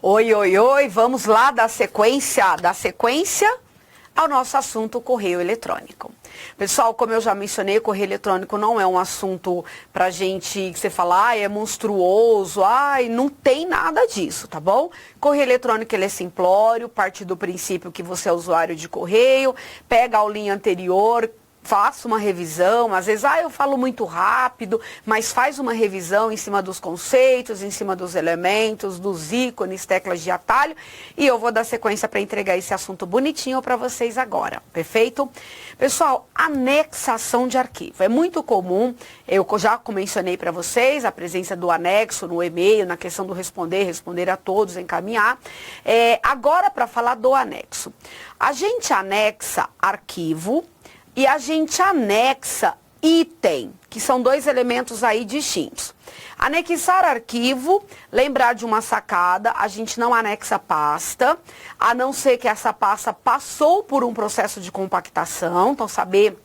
Oi, oi, oi, vamos lá dar sequência ao nosso assunto correio eletrônico. Pessoal, como eu já mencionei, correio eletrônico não é um assunto pra gente que você fala, é monstruoso, não tem nada disso, tá bom? Correio eletrônico ele é simplório, parte do princípio que você é usuário de correio, pega a aulinha anterior, faça uma revisão, às vezes, eu falo muito rápido, mas faz uma revisão em cima dos conceitos, em cima dos elementos, dos ícones, teclas de atalho, e eu vou dar sequência para entregar esse assunto bonitinho para vocês agora, perfeito? Pessoal, anexação de arquivo. É muito comum, eu já mencionei para vocês, a presença do anexo no e-mail, na questão do responder a todos, encaminhar. Agora, para falar do anexo. A gente anexa arquivo, e a gente anexa item, que são dois elementos aí distintos. Anexar arquivo, lembrar de uma sacada, a gente não anexa pasta, a não ser que essa pasta passou por um processo de compactação, então saber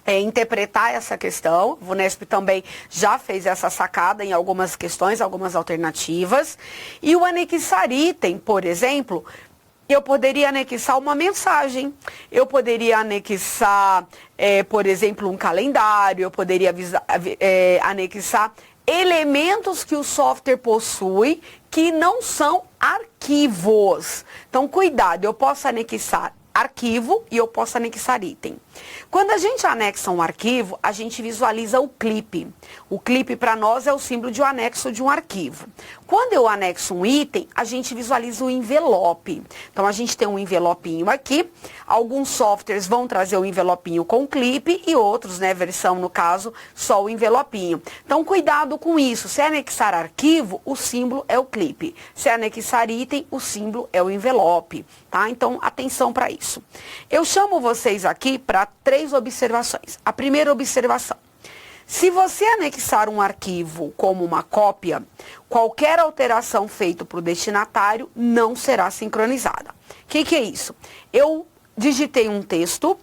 interpretar essa questão. O VUNESP também já fez essa sacada em algumas questões, algumas alternativas. E o anexar item, por exemplo, eu poderia anexar uma mensagem, eu poderia anexar, por exemplo, um calendário, eu poderia anexar elementos que o software possui que não são arquivos. Então, cuidado, eu posso anexar arquivo e eu posso anexar item. Quando a gente anexa um arquivo, a gente visualiza o clipe. O clipe para nós é o símbolo de um anexo de um arquivo. Quando eu anexo um item, a gente visualiza o envelope. Então, a gente tem um envelopinho aqui. Alguns softwares vão trazer o envelopinho com clipe e outros, versão no caso, só o envelopinho. Então, cuidado com isso. Se anexar arquivo, o símbolo é o clipe. Se anexar item, o símbolo é o envelope, tá? Então, atenção para isso. Eu chamo vocês aqui para 3 observações. A primeira observação. Se você anexar um arquivo como uma cópia, qualquer alteração feita para o destinatário não será sincronizada. O que é isso? Eu digitei um texto,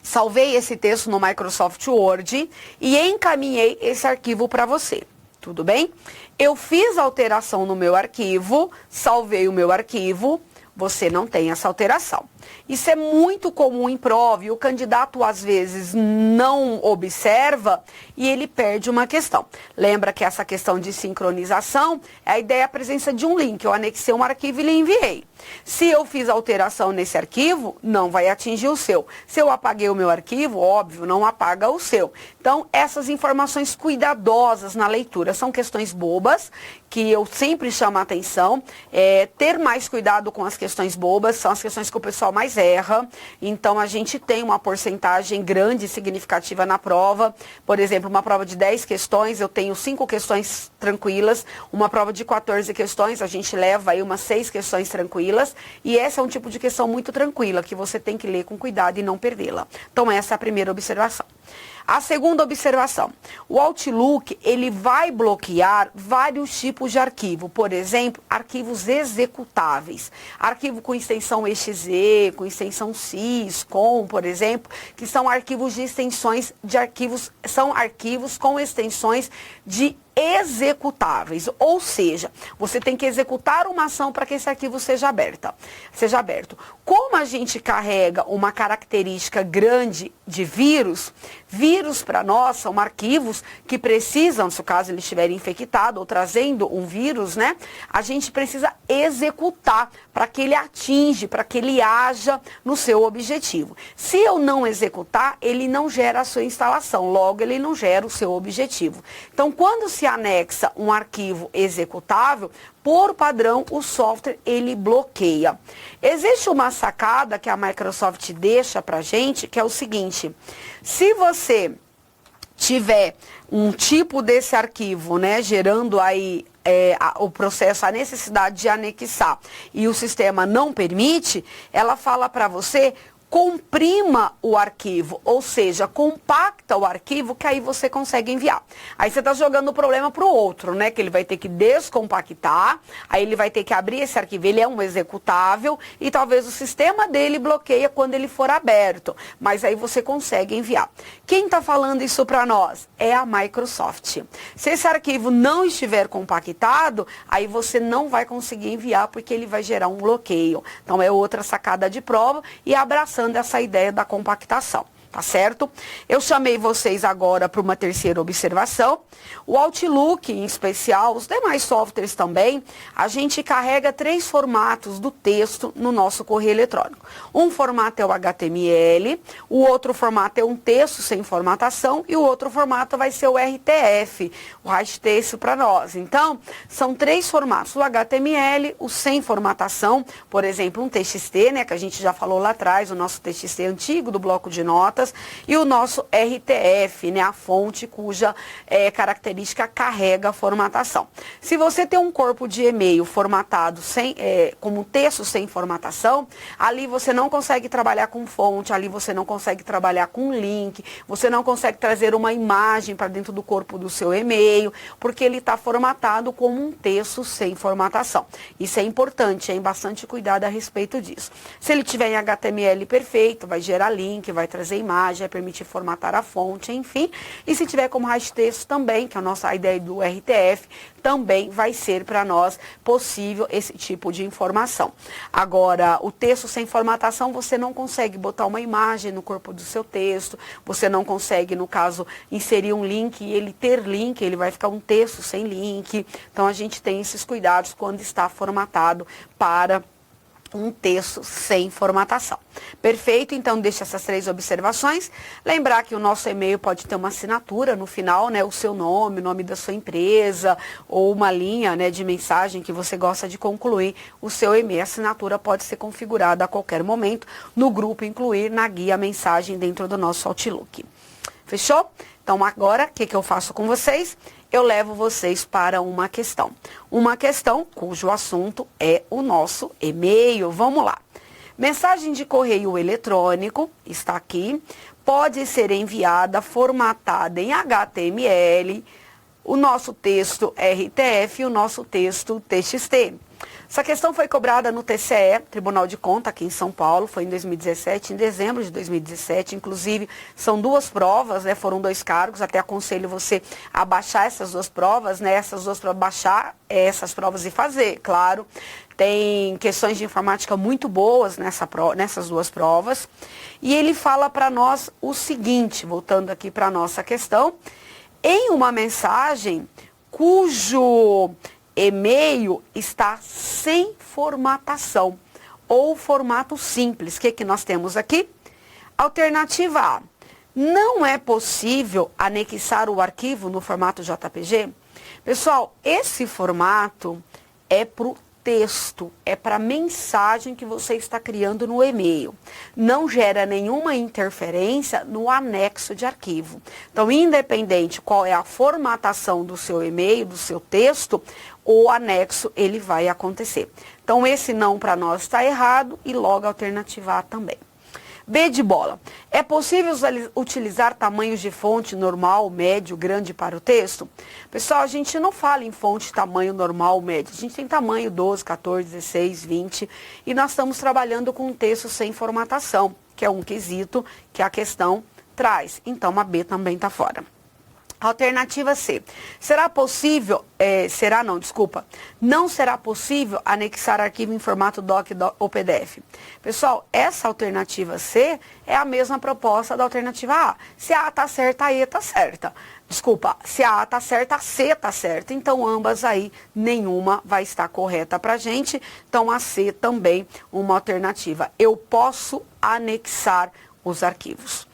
salvei esse texto no Microsoft Word e encaminhei esse arquivo para você. Tudo bem? Eu fiz alteração no meu arquivo, salvei o meu arquivo, você não tem essa alteração. Isso é muito comum em prova e o candidato às vezes não observa e ele perde uma questão. Lembra que essa questão de sincronização, a ideia é a presença de um link. Eu anexei um arquivo e lhe enviei. Se eu fiz alteração nesse arquivo, não vai atingir o seu. Se eu apaguei o meu arquivo, óbvio, não apaga o seu. Então, essas informações cuidadosas na leitura são questões bobas, que eu sempre chamo a atenção. Ter mais cuidado com as questões bobas, são as questões que o pessoal mais erra. Então, a gente tem uma porcentagem grande e significativa na prova. Por exemplo, uma prova de 10 questões, eu tenho 5 questões tranquilas. Uma prova de 14 questões, a gente leva aí umas 6 questões tranquilas. E essa é um tipo de questão muito tranquila, que você tem que ler com cuidado e não perdê-la. Então, essa é a primeira observação. A segunda observação, o Outlook, ele vai bloquear vários tipos de arquivo. Por exemplo, arquivos executáveis. Arquivo com extensão exe, com extensão sys, com, por exemplo, que são arquivos de extensões de arquivos, são arquivos com extensões de executáveis, ou seja, você tem que executar uma ação para que esse arquivo seja aberto. Como a gente carrega uma característica grande de vírus para nós são arquivos que precisam, se o caso ele estiver infectado ou trazendo um vírus, a gente precisa executar para que ele para que ele haja no seu objetivo. Se eu não executar, ele não gera a sua instalação, logo ele não gera o seu objetivo. Então, quando se anexa um arquivo executável, por padrão, o software ele bloqueia. Existe uma sacada que a Microsoft deixa pra gente, que é o seguinte: se você tiver um tipo desse arquivo, gerando aí o processo, a necessidade de anexar, e o sistema não permite, ela fala para você comprima o arquivo, ou seja, compacta o arquivo, que aí você consegue enviar. Aí você está jogando o problema para o outro, né? Que ele vai ter que descompactar, aí ele vai ter que abrir esse arquivo, ele é um executável e talvez o sistema dele bloqueia quando ele for aberto, mas aí você consegue enviar. Quem está falando isso para nós? É a Microsoft. Se esse arquivo não estiver compactado, aí você não vai conseguir enviar porque ele vai gerar um bloqueio. Então é outra sacada de prova e abraçando essa ideia da compactação. Tá certo? Eu chamei vocês agora para uma terceira observação. O Outlook, em especial, os demais softwares também, a gente carrega 3 formatos do texto no nosso correio eletrônico. Um formato é o HTML, o outro formato é um texto sem formatação e o outro formato vai ser o RTF, o rastexto para nós. Então, são 3 formatos, o HTML, o sem formatação, por exemplo, um TXT, né, que a gente já falou lá atrás, o nosso TXT antigo do bloco de notas, e o nosso RTF, né, a fonte cuja característica carrega a formatação. Se você tem um corpo de e-mail formatado como texto sem formatação, ali você não consegue trabalhar com fonte, ali você não consegue trabalhar com link, você não consegue trazer uma imagem para dentro do corpo do seu e-mail, porque ele está formatado como um texto sem formatação. Isso é importante, hein? Bastante cuidado a respeito disso. Se ele tiver em HTML perfeito, vai gerar link, vai trazer imagem, vai permitir formatar a fonte, enfim. E se tiver como rastexto também, que é a nossa ideia do RTF, também vai ser para nós possível esse tipo de informação. Agora, o texto sem formatação, você não consegue botar uma imagem no corpo do seu texto, você não consegue, no caso, inserir um link e ele ter link, ele vai ficar um texto sem link. Então, a gente tem esses cuidados quando está formatado para um texto sem formatação. Perfeito? Então, deixa essas 3 observações. Lembrar que o nosso e-mail pode ter uma assinatura no final, né? O seu nome, o nome da sua empresa, ou uma linha, né, de mensagem que você gosta de concluir o seu e-mail. A assinatura pode ser configurada a qualquer momento no grupo Incluir, na guia mensagem dentro do nosso Outlook. Fechou? Então, agora, o que eu faço com vocês? Eu levo vocês para uma questão. Uma questão cujo assunto é o nosso e-mail. Vamos lá. Mensagem de correio eletrônico, está aqui, pode ser enviada formatada em HTML, o nosso texto RTF e o nosso texto TXT. Essa questão foi cobrada no TCE, Tribunal de Contas, aqui em São Paulo, foi em 2017, em dezembro de 2017. Inclusive, são 2 provas, né? Foram 2 cargos. Até aconselho você a baixar essas 2 provas, né? Essas 2 provas, baixar essas provas e fazer, claro. Tem questões de informática muito boas nessas 2 provas. E ele fala para nós o seguinte, voltando aqui para a nossa questão, em uma mensagem cujo e-mail está sem formatação ou formato simples. O que nós temos aqui? Alternativa A. Não é possível anexar o arquivo no formato JPG? Pessoal, esse formato é para o texto, é para a mensagem que você está criando no e-mail. Não gera nenhuma interferência no anexo de arquivo. Então, independente qual é a formatação do seu e-mail, do seu texto, o anexo ele vai acontecer. Então, esse não para nós está errado e logo a alternativa A também. B de bola. É possível utilizar tamanhos de fonte normal, médio, grande para o texto? Pessoal, a gente não fala em fonte tamanho normal, médio. A gente tem tamanho 12, 14, 16, 20 e nós estamos trabalhando com um texto sem formatação, que é um quesito que a questão traz. Então, a B também está fora. Alternativa C. Será possível, não será possível anexar arquivo em formato doc ou PDF. Pessoal, essa alternativa C é a mesma proposta da alternativa A. Se a A está certa, a E está certa. Desculpa, se a A está certa, a C está certa. Então, ambas aí, nenhuma vai estar correta para a gente. Então, a C também uma alternativa. Eu posso anexar os arquivos.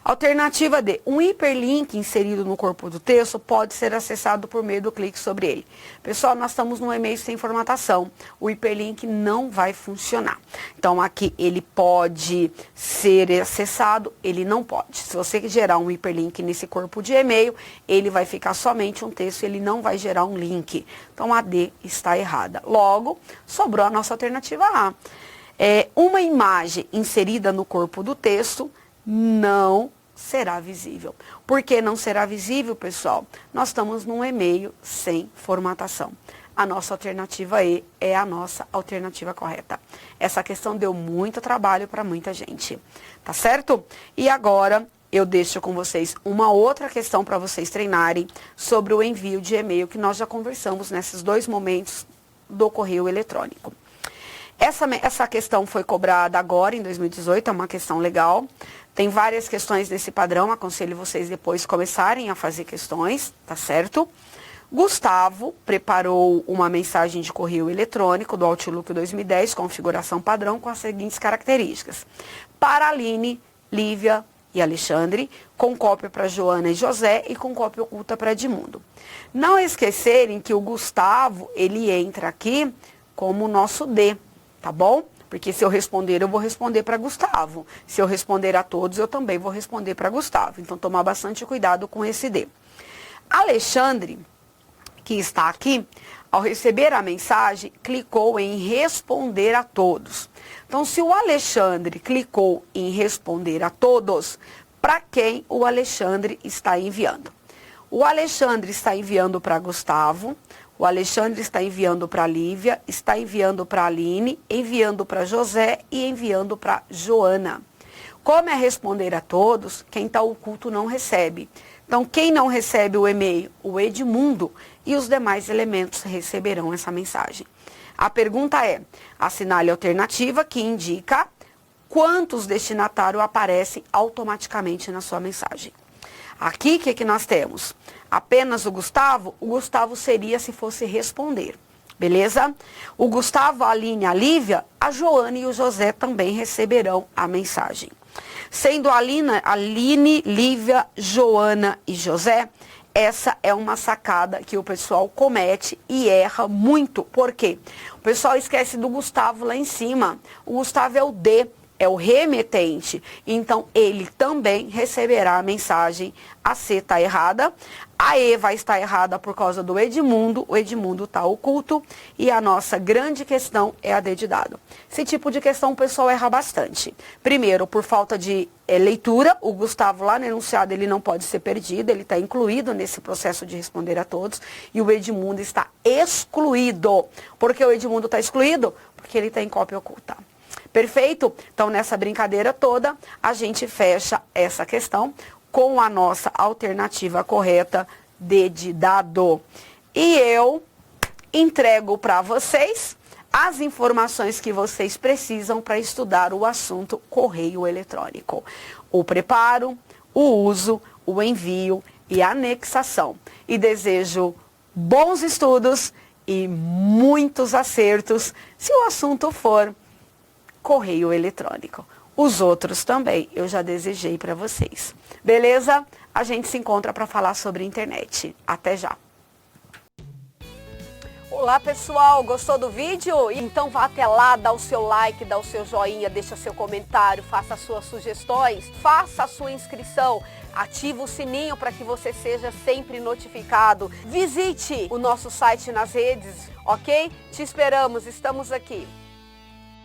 Alternativa D. Um hiperlink inserido no corpo do texto pode ser acessado por meio do clique sobre ele. Pessoal, nós estamos no e-mail sem formatação. O hiperlink não vai funcionar. Então, aqui ele pode ser acessado, ele não pode. Se você gerar um hiperlink nesse corpo de e-mail, ele vai ficar somente um texto, ele não vai gerar um link. Então, a D está errada. Logo, sobrou a nossa alternativa A. uma imagem inserida no corpo do texto não será visível. Por que não será visível, pessoal? Nós estamos num e-mail sem formatação. A nossa alternativa E é a nossa alternativa correta. Essa questão deu muito trabalho para muita gente, tá certo? E agora eu deixo com vocês uma outra questão para vocês treinarem sobre o envio de e-mail, que nós já conversamos nesses 2 momentos do correio eletrônico. Essa questão foi cobrada agora, em 2018, é uma questão legal. Tem várias questões desse padrão, aconselho vocês depois começarem a fazer questões, tá certo? Gustavo preparou uma mensagem de correio eletrônico do Outlook 2010, configuração padrão, com as seguintes características. Para Aline, Lívia e Alexandre, com cópia para Joana e José e com cópia oculta para Edmundo. Não esquecerem que o Gustavo, ele entra aqui como o nosso D, tá bom? Porque se eu responder, eu vou responder para Gustavo. Se eu responder a todos, eu também vou responder para Gustavo. Então, tomar bastante cuidado com esse D. Alexandre, que está aqui, ao receber a mensagem, clicou em responder a todos. Então, se o Alexandre clicou em responder a todos, para quem o Alexandre está enviando? O Alexandre está enviando para Gustavo, o Alexandre está enviando para Lívia, está enviando para Aline, enviando para José e enviando para Joana. Como é responder a todos, quem está oculto não recebe. Então, quem não recebe o e-mail? O Edmundo e os demais elementos receberão essa mensagem. A pergunta é, assinale a alternativa que indica quantos destinatários aparecem automaticamente na sua mensagem. Aqui, o que nós temos? Apenas o Gustavo? O Gustavo seria se fosse responder, beleza? O Gustavo, a Aline, a Lívia, a Joana e o José também receberão a mensagem. Sendo a Aline, Lívia, Joana e José, essa é uma sacada que o pessoal comete e erra muito. Por quê? O pessoal esquece do Gustavo lá em cima. O Gustavo é o D, é o remetente. Então, ele também receberá a mensagem. A C está errada. A E vai estar errada por causa do Edmundo. O Edmundo está oculto. E a nossa grande questão é a D de dado. Esse tipo de questão o pessoal erra bastante. Primeiro, por falta de leitura. O Gustavo lá no enunciado ele não pode ser perdido. Ele está incluído nesse processo de responder a todos. E o Edmundo está excluído. Por que o Edmundo está excluído? Porque ele está em cópia oculta. Perfeito? Então, nessa brincadeira toda, a gente fecha essa questão com a nossa alternativa correta D de dado. E eu entrego para vocês as informações que vocês precisam para estudar o assunto correio eletrônico. O preparo, o uso, o envio e a anexação. E desejo bons estudos e muitos acertos se o assunto for correio eletrônico. Os outros também eu já desejei para vocês. Beleza? A gente se encontra para falar sobre internet. Até já! Olá pessoal, gostou do vídeo? Então vá até lá, dá o seu like, dá o seu joinha, deixa seu comentário, faça suas sugestões, faça a sua inscrição, ativa o sininho para que você seja sempre notificado. Visite o nosso site nas redes, ok? Te esperamos, estamos aqui.